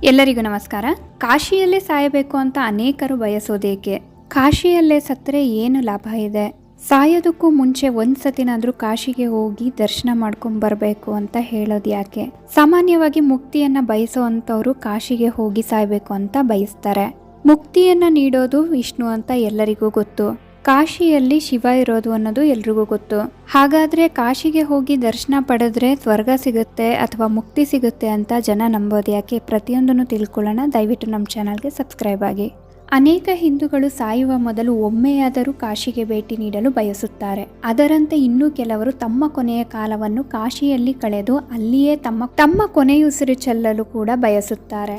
ಎಲ್ಲರಿಗೂ ನಮಸ್ಕಾರ. ಕಾಶಿಯಲ್ಲೇ ಸಾಯಬೇಕು ಅಂತ ಅನೇಕರು ಬಯಸೋದೇಕೆ? ಕಾಶಿಯಲ್ಲೇ ಸತ್ತರೆ ಏನು ಲಾಭ ಇದೆ? ಸಾಯೋದಕ್ಕೂ ಮುಂಚೆ ಒಂದ್ಸತಿನಾದ್ರೂ ಕಾಶಿಗೆ ಹೋಗಿ ದರ್ಶನ ಮಾಡ್ಕೊಂಡ್ ಬರಬೇಕು ಅಂತ ಹೇಳೋದು ಯಾಕೆ? ಸಾಮಾನ್ಯವಾಗಿ ಮುಕ್ತಿಯನ್ನ ಬಯಸೋವಂಥವ್ರು ಕಾಶಿಗೆ ಹೋಗಿ ಸಾಯ್ಬೇಕು ಅಂತ ಬಯಸ್ತಾರೆ. ಮುಕ್ತಿಯನ್ನ ನೀಡೋದು ವಿಷ್ಣು ಅಂತ ಎಲ್ಲರಿಗೂ ಗೊತ್ತು. ಕಾಶಿಯಲ್ಲಿ ಶಿವ ಇರೋದು ಅನ್ನೋದು ಎಲ್ರಿಗೂ ಗೊತ್ತು. ಹಾಗಾದ್ರೆ ಕಾಶಿಗೆ ಹೋಗಿ ದರ್ಶನ ಪಡೆದ್ರೆ ಸ್ವರ್ಗ ಸಿಗುತ್ತೆ ಅಥವಾ ಮುಕ್ತಿ ಸಿಗುತ್ತೆ ಅಂತ ಜನ ನಂಬೋದು ಯಾಕೆ? ಪ್ರತಿಯೊಂದನ್ನು ತಿಳ್ಕೊಳ್ಳೋಣ. ದಯವಿಟ್ಟು ನಮ್ಮ ಚಾನಲ್ಗೆ ಸಬ್ಸ್ಕ್ರೈಬ್ ಆಗಿ. ಅನೇಕ ಹಿಂದೂಗಳು ಸಾಯುವ ಮೊದಲು ಒಮ್ಮೆಯಾದರೂ ಕಾಶಿಗೆ ಭೇಟಿ ನೀಡಲು ಬಯಸುತ್ತಾರೆ. ಅದರಂತೆ ಇನ್ನೂ ಕೆಲವರು ತಮ್ಮ ಕೊನೆಯ ಕಾಲವನ್ನು ಕಾಶಿಯಲ್ಲಿ ಕಳೆದು ಅಲ್ಲಿಯೇ ತಮ್ಮ ಕೊನೆಯುಸಿರು ಚೆಲ್ಲಲು ಕೂಡ ಬಯಸುತ್ತಾರೆ.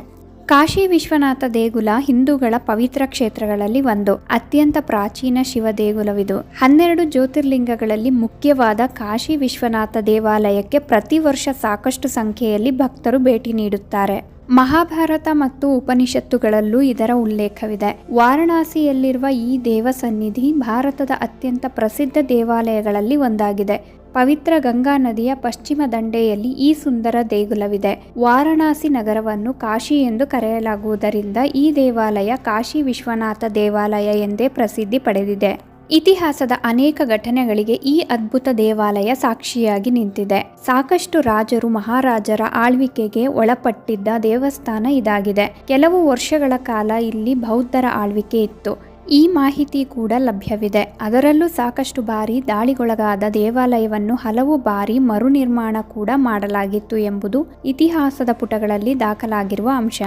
ಕಾಶಿ ವಿಶ್ವನಾಥ ದೇಗುಲ ಹಿಂದೂಗಳ ಪವಿತ್ರ ಕ್ಷೇತ್ರಗಳಲ್ಲಿ ಒಂದು. ಅತ್ಯಂತ ಪ್ರಾಚೀನ ಶಿವ ದೇಗುಲವಿದು. 12 ಜ್ಯೋತಿರ್ಲಿಂಗಗಳಲ್ಲಿ ಮುಖ್ಯವಾದ ಕಾಶಿ ವಿಶ್ವನಾಥ ದೇವಾಲಯಕ್ಕೆ ಪ್ರತಿ ವರ್ಷ ಸಾಕಷ್ಟು ಸಂಖ್ಯೆಯಲ್ಲಿ ಭಕ್ತರು ಭೇಟಿ ನೀಡುತ್ತಾರೆ. ಮಹಾಭಾರತ ಮತ್ತು ಉಪನಿಷತ್ತುಗಳಲ್ಲೂ ಇದರ ಉಲ್ಲೇಖವಿದೆ. ವಾರಣಾಸಿಯಲ್ಲಿರುವ ಈ ದೇವಸನ್ನಿಧಿ ಭಾರತದ ಅತ್ಯಂತ ಪ್ರಸಿದ್ಧ ದೇವಾಲಯಗಳಲ್ಲಿ ಒಂದಾಗಿದೆ. ಪವಿತ್ರ ಗಂಗಾ ನದಿಯ ಪಶ್ಚಿಮ ದಂಡೆಯಲ್ಲಿ ಈ ಸುಂದರ ದೇಗುಲವಿದೆ. ವಾರಣಾಸಿ ನಗರವನ್ನು ಕಾಶಿ ಎಂದು ಕರೆಯಲಾಗುವುದರಿಂದ ಈ ದೇವಾಲಯ ಕಾಶಿ ವಿಶ್ವನಾಥ ದೇವಾಲಯ ಎಂದೇ ಪ್ರಸಿದ್ಧಿ ಪಡೆದಿದೆ. ಇತಿಹಾಸದ ಅನೇಕ ಘಟನೆಗಳಿಗೆ ಈ ಅದ್ಭುತ ದೇವಾಲಯ ಸಾಕ್ಷಿಯಾಗಿ ನಿಂತಿದೆ. ಸಾಕಷ್ಟು ರಾಜರು ಮಹಾರಾಜರ ಆಳ್ವಿಕೆಗೆ ಒಳಪಟ್ಟಿದ್ದ ದೇವಸ್ಥಾನ ಇದಾಗಿದೆ. ಕೆಲವು ವರ್ಷಗಳ ಕಾಲ ಇಲ್ಲಿ ಬೌದ್ಧರ ಆಳ್ವಿಕೆ ಇತ್ತು. ಈ ಮಾಹಿತಿ ಕೂಡ ಲಭ್ಯವಿದೆ. ಅದರಲ್ಲೂ ಸಾಕಷ್ಟು ಬಾರಿ ದಾಳಿಗೊಳಗಾದ ದೇವಾಲಯವನ್ನು ಹಲವು ಬಾರಿ ಮರುನಿರ್ಮಾಣ ಕೂಡ ಮಾಡಲಾಗಿತ್ತು ಎಂಬುದು ಇತಿಹಾಸದ ಪುಟಗಳಲ್ಲಿ ದಾಖಲಾಗಿರುವ ಅಂಶ.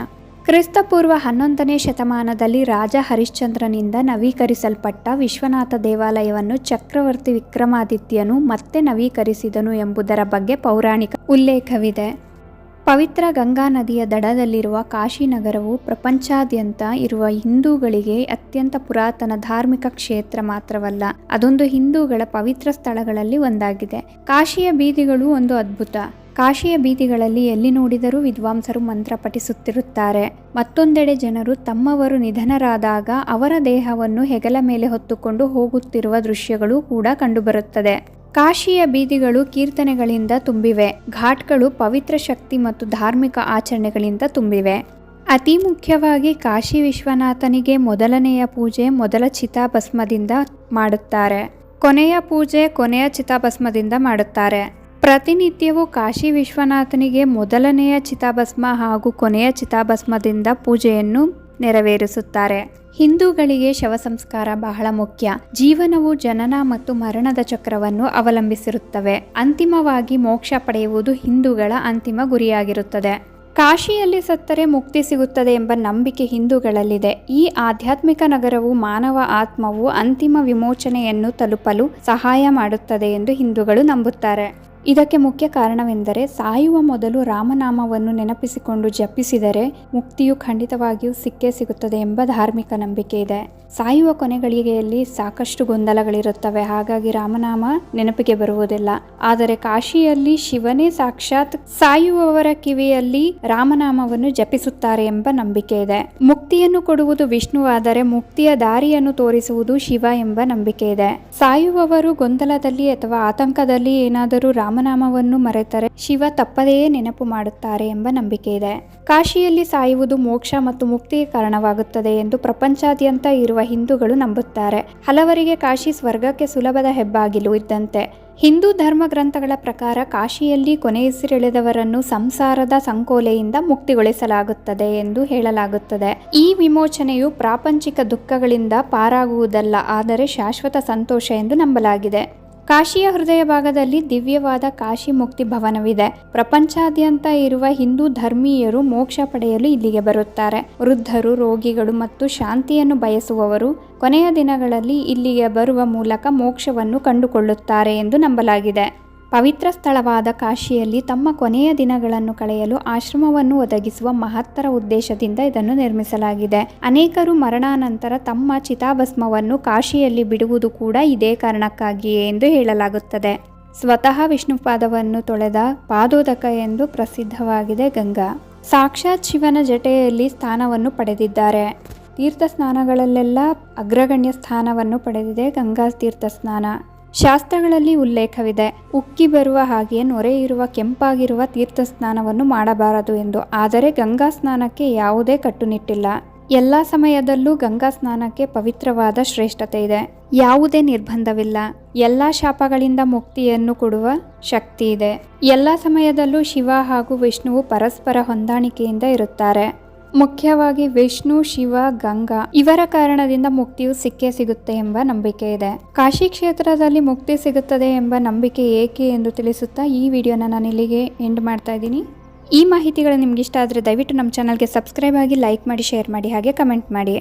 ಕ್ರಿಸ್ತಪೂರ್ವ 11ನೇ ಶತಮಾನದಲ್ಲಿ ರಾಜ ಹರಿಶ್ಚಂದ್ರನಿಂದ ನವೀಕರಿಸಲ್ಪಟ್ಟ ವಿಶ್ವನಾಥ ದೇವಾಲಯವನ್ನು ಚಕ್ರವರ್ತಿ ವಿಕ್ರಮಾದಿತ್ಯನು ಮತ್ತೆ ನವೀಕರಿಸಿದನು ಎಂಬುದರ ಬಗ್ಗೆ ಪೌರಾಣಿಕ ಉಲ್ಲೇಖವಿದೆ. ಪವಿತ್ರ ಗಂಗಾ ನದಿಯ ದಡದಲ್ಲಿರುವ ಕಾಶಿ ನಗರವು ಪ್ರಪಂಚಾದ್ಯಂತ ಇರುವ ಹಿಂದೂಗಳಿಗೆ ಅತ್ಯಂತ ಪುರಾತನ ಧಾರ್ಮಿಕ ಕ್ಷೇತ್ರ ಮಾತ್ರವಲ್ಲ, ಅದೊಂದು ಹಿಂದೂಗಳ ಪವಿತ್ರ ಸ್ಥಳಗಳಲ್ಲಿ ಒಂದಾಗಿದೆ. ಕಾಶಿಯ ಬೀದಿಗಳು ಒಂದು ಅದ್ಭುತ. ಕಾಶಿಯ ಬೀದಿಗಳಲ್ಲಿ ಎಲ್ಲಿ ನೋಡಿದರೂ ವಿದ್ವಾಂಸರು ಮಂತ್ರ ಪಠಿಸುತ್ತಿರುತ್ತಾರೆ. ಮತ್ತೊಂದೆಡೆ ಜನರು ತಮ್ಮವರು ನಿಧನರಾದಾಗ ಅವರ ದೇಹವನ್ನು ಹೆಗಲ ಮೇಲೆ ಹೊತ್ತುಕೊಂಡು ಹೋಗುತ್ತಿರುವ ದೃಶ್ಯಗಳು ಕೂಡ ಕಂಡುಬರುತ್ತದೆ. ಕಾಶಿಯ ಬೀದಿಗಳು ಕೀರ್ತನೆಗಳಿಂದ ತುಂಬಿವೆ. ಘಾಟ್ಗಳು ಪವಿತ್ರ ಶಕ್ತಿ ಮತ್ತು ಧಾರ್ಮಿಕ ಆಚರಣೆಗಳಿಂದ ತುಂಬಿವೆ. ಅತಿ ಮುಖ್ಯವಾಗಿ ಕಾಶಿ ವಿಶ್ವನಾಥನಿಗೆ ಮೊದಲನೆಯ ಪೂಜೆ ಮೊದಲ ಚಿತಾಭಸ್ಮದಿಂದ ಮಾಡುತ್ತಾರೆ. ಕೊನೆಯ ಪೂಜೆ ಕೊನೆಯ ಚಿತಾಭಸ್ಮದಿಂದ ಮಾಡುತ್ತಾರೆ. ಪ್ರತಿನಿತ್ಯವೂ ಕಾಶಿ ವಿಶ್ವನಾಥನಿಗೆ ಮೊದಲನೆಯ ಚಿತಾಭಸ್ಮ ಹಾಗೂ ಕೊನೆಯ ಚಿತಾಭಸ್ಮದಿಂದ ಪೂಜೆಯನ್ನು ನೆರವೇರಿಸುತ್ತಾರೆ. ಹಿಂದೂಗಳಿಗೆ ಶವ ಸಂಸ್ಕಾರ ಬಹಳ ಮುಖ್ಯ. ಜೀವನವು ಜನನ ಮತ್ತು ಮರಣದ ಚಕ್ರವನ್ನು ಅವಲಂಬಿಸಿರುತ್ತವೆ. ಅಂತಿಮವಾಗಿ ಮೋಕ್ಷ ಪಡೆಯುವುದು ಹಿಂದೂಗಳ ಅಂತಿಮ ಗುರಿಯಾಗಿರುತ್ತದೆ. ಕಾಶಿಯಲ್ಲಿ ಸತ್ತರೆ ಮುಕ್ತಿ ಸಿಗುತ್ತದೆ ಎಂಬ ನಂಬಿಕೆ ಹಿಂದೂಗಳಲ್ಲಿದೆ. ಈ ಆಧ್ಯಾತ್ಮಿಕ ನಗರವು ಮಾನವ ಆತ್ಮವು ಅಂತಿಮ ವಿಮೋಚನೆಯನ್ನು ತಲುಪಲು ಸಹಾಯ ಮಾಡುತ್ತದೆ ಎಂದು ಹಿಂದೂಗಳು ನಂಬುತ್ತಾರೆ. ಇದಕ್ಕೆ ಮುಖ್ಯ ಕಾರಣವೆಂದರೆ ಸಾಯುವ ಮೊದಲು ರಾಮನಾಮವನ್ನು ನೆನಪಿಸಿಕೊಂಡು ಜಪಿಸಿದರೆ ಮುಕ್ತಿಯು ಖಂಡಿತವಾಗಿಯೂ ಸಿಕ್ಕೇ ಸಿಗುತ್ತದೆ ಎಂಬ ಧಾರ್ಮಿಕ ನಂಬಿಕೆ ಇದೆ. ಸಾಯುವ ಕೊನೆಗಳಿಗೆಯಲ್ಲಿ ಸಾಕಷ್ಟು ಗೊಂದಲಗಳಿರುತ್ತವೆ. ಹಾಗಾಗಿ ರಾಮನಾಮ ನೆನಪಿಗೆ ಬರುವುದಿಲ್ಲ. ಆದರೆ ಕಾಶಿಯಲ್ಲಿ ಶಿವನೇ ಸಾಕ್ಷಾತ್ ಸಾಯುವವರ ಕಿವಿಯಲ್ಲಿ ರಾಮನಾಮವನ್ನು ಜಪಿಸುತ್ತಾರೆ ಎಂಬ ನಂಬಿಕೆ ಇದೆ. ಮುಕ್ತಿಯನ್ನು ಕೊಡುವುದು ವಿಷ್ಣುವಾದರೆ ಮುಕ್ತಿಯ ದಾರಿಯನ್ನು ತೋರಿಸುವುದು ಶಿವ ಎಂಬ ನಂಬಿಕೆ ಇದೆ. ಸಾಯುವವರು ಗೊಂದಲದಲ್ಲಿ ಅಥವಾ ಆತಂಕದಲ್ಲಿ ಏನಾದರೂ ರಾಮನಾಮವನ್ನು ಮರೆತರೆ ಶಿವ ತಪ್ಪದೆಯೇ ನೆನಪು ಮಾಡುತ್ತಾರೆ ಎಂಬ ನಂಬಿಕೆ ಇದೆ. ಕಾಶಿಯಲ್ಲಿ ಸಾಯುವುದು ಮೋಕ್ಷ ಮತ್ತು ಮುಕ್ತಿಗೆ ಕಾರಣವಾಗುತ್ತದೆ ಎಂದು ಪ್ರಪಂಚಾದ್ಯಂತ ಇರುವ ಹಿಂದೂಗಳು ನಂಬುತ್ತಾರೆ. ಹಲವರಿಗೆ ಕಾಶಿ ಸ್ವರ್ಗಕ್ಕೆ ಸುಲಭದ ಹೆಬ್ಬಾಗಿಲು ಇದ್ದಂತೆ. ಹಿಂದೂ ಧರ್ಮ ಗ್ರಂಥಗಳ ಪ್ರಕಾರ ಕಾಶಿಯಲ್ಲಿ ಕೊನೆಯುಸಿರೆಳೆದವರನ್ನು ಸಂಸಾರದ ಸಂಕೋಲೆಯಿಂದ ಮುಕ್ತಿಗೊಳಿಸಲಾಗುತ್ತದೆ ಎಂದು ಹೇಳಲಾಗುತ್ತದೆ. ಈ ವಿಮೋಚನೆಯು ಪ್ರಾಪಂಚಿಕ ದುಃಖಗಳಿಂದ ಪಾರಾಗುವುದಲ್ಲ, ಆದರೆ ಶಾಶ್ವತ ಸಂತೋಷ ಎಂದು ನಂಬಲಾಗಿದೆ. ಕಾಶಿಯ ಹೃದಯ ಭಾಗದಲ್ಲಿ ದಿವ್ಯವಾದ ಕಾಶಿ ಮುಕ್ತಿ ಭವನವಿದೆ. ಪ್ರಪಂಚಾದ್ಯಂತ ಇರುವ ಹಿಂದೂ ಧರ್ಮೀಯರು ಮೋಕ್ಷ ಪಡೆಯಲು ಇಲ್ಲಿಗೆ ಬರುತ್ತಾರೆ. ವೃದ್ಧರು, ರೋಗಿಗಳು ಮತ್ತು ಶಾಂತಿಯನ್ನು ಬಯಸುವವರು ಕೊನೆಯ ದಿನಗಳಲ್ಲಿ ಇಲ್ಲಿಗೆ ಬರುವ ಮೂಲಕ ಮೋಕ್ಷವನ್ನು ಕಂಡುಕೊಳ್ಳುತ್ತಾರೆ ಎಂದು ನಂಬಲಾಗಿದೆ. ಪವಿತ್ರ ಸ್ಥಳವಾದ ಕಾಶಿಯಲ್ಲಿ ತಮ್ಮ ಕೊನೆಯ ದಿನಗಳನ್ನು ಕಳೆಯಲು ಆಶ್ರಮವನ್ನು ಒದಗಿಸುವ ಮಹತ್ತರ ಉದ್ದೇಶದಿಂದ ಇದನ್ನು ನಿರ್ಮಿಸಲಾಗಿದೆ. ಅನೇಕರು ಮರಣಾನಂತರ ತಮ್ಮ ಚಿತಾಭಸ್ಮವನ್ನು ಕಾಶಿಯಲ್ಲಿ ಬಿಡುವುದು ಕೂಡ ಇದೇ ಕಾರಣಕ್ಕಾಗಿಯೇ ಎಂದು ಹೇಳಲಾಗುತ್ತದೆ. ಸ್ವತಃ ವಿಷ್ಣುಪಾದವನ್ನು ತೊಳೆದ ಪಾದೋದಕ ಎಂದು ಪ್ರಸಿದ್ಧವಾಗಿದೆ ಗಂಗಾ. ಸಾಕ್ಷಾತ್ ಶಿವನ ಜಟೆಯಲ್ಲಿ ಸ್ಥಾನವನ್ನು ಪಡೆದಿದ್ದಾರೆ. ತೀರ್ಥ ಸ್ನಾನಗಳಲ್ಲೆಲ್ಲ ಅಗ್ರಗಣ್ಯ ಸ್ಥಾನವನ್ನು ಪಡೆದಿದೆ ಗಂಗಾ ತೀರ್ಥ ಸ್ನಾನ. ಶಾಸ್ತ್ರಗಳಲ್ಲಿ ಉಲ್ಲೇಖವಿದೆ, ಉಕ್ಕಿ ಬರುವ ಹಾಗೆ ನೊರೆ ಇರುವ ಕೆಂಪಾಗಿರುವ ತೀರ್ಥ ಸ್ನಾನವನ್ನು ಮಾಡಬಾರದು ಎಂದು. ಆದರೆ ಗಂಗಾ ಸ್ನಾನಕ್ಕೆ ಯಾವುದೇ ಕಟ್ಟುನಿಟ್ಟಿಲ್ಲ. ಎಲ್ಲ ಸಮಯದಲ್ಲೂ ಗಂಗಾ ಸ್ನಾನಕ್ಕೆ ಪವಿತ್ರವಾದ ಶ್ರೇಷ್ಠತೆ ಇದೆ. ಯಾವುದೇ ನಿರ್ಬಂಧವಿಲ್ಲ. ಎಲ್ಲ ಶಾಪಗಳಿಂದ ಮುಕ್ತಿಯನ್ನು ಕೊಡುವ ಶಕ್ತಿ ಇದೆ. ಎಲ್ಲ ಸಮಯದಲ್ಲೂ ಶಿವ ಹಾಗೂ ವಿಷ್ಣುವು ಪರಸ್ಪರ ಹೊಂದಾಣಿಕೆಯಿಂದ ಇರುತ್ತಾರೆ. ಮುಖ್ಯವಾಗಿ ವಿಷ್ಣು, ಶಿವ, ಗಂಗಾ ಇವರ ಕಾರಣದಿಂದ ಮುಕ್ತಿಯು ಸಿಕ್ಕೇ ಸಿಗುತ್ತೆ ಎಂಬ ನಂಬಿಕೆ ಇದೆ. ಕಾಶಿ ಕ್ಷೇತ್ರದಲ್ಲಿ ಮುಕ್ತಿ ಸಿಗುತ್ತದೆ ಎಂಬ ನಂಬಿಕೆ ಏಕೆ ಎಂದು ತಿಳಿಸುತ್ತಾ ಈ ವಿಡಿಯೋನ ನಾನು ಇಲ್ಲಿಗೆ ಎಂಡ್ ಮಾಡ್ತಾ ಇದ್ದೀನಿ. ಈ ಮಾಹಿತಿಗಳು ನಿಮ್ಗೆ ಇಷ್ಟ ಆದರೆ ದಯವಿಟ್ಟು ನಮ್ಮ ಚಾನಲ್ಗೆ ಸಬ್ಸ್ಕ್ರೈಬ್ ಆಗಿ, ಲೈಕ್ ಮಾಡಿ, ಶೇರ್ ಮಾಡಿ, ಹಾಗೆ ಕಮೆಂಟ್ ಮಾಡಿ.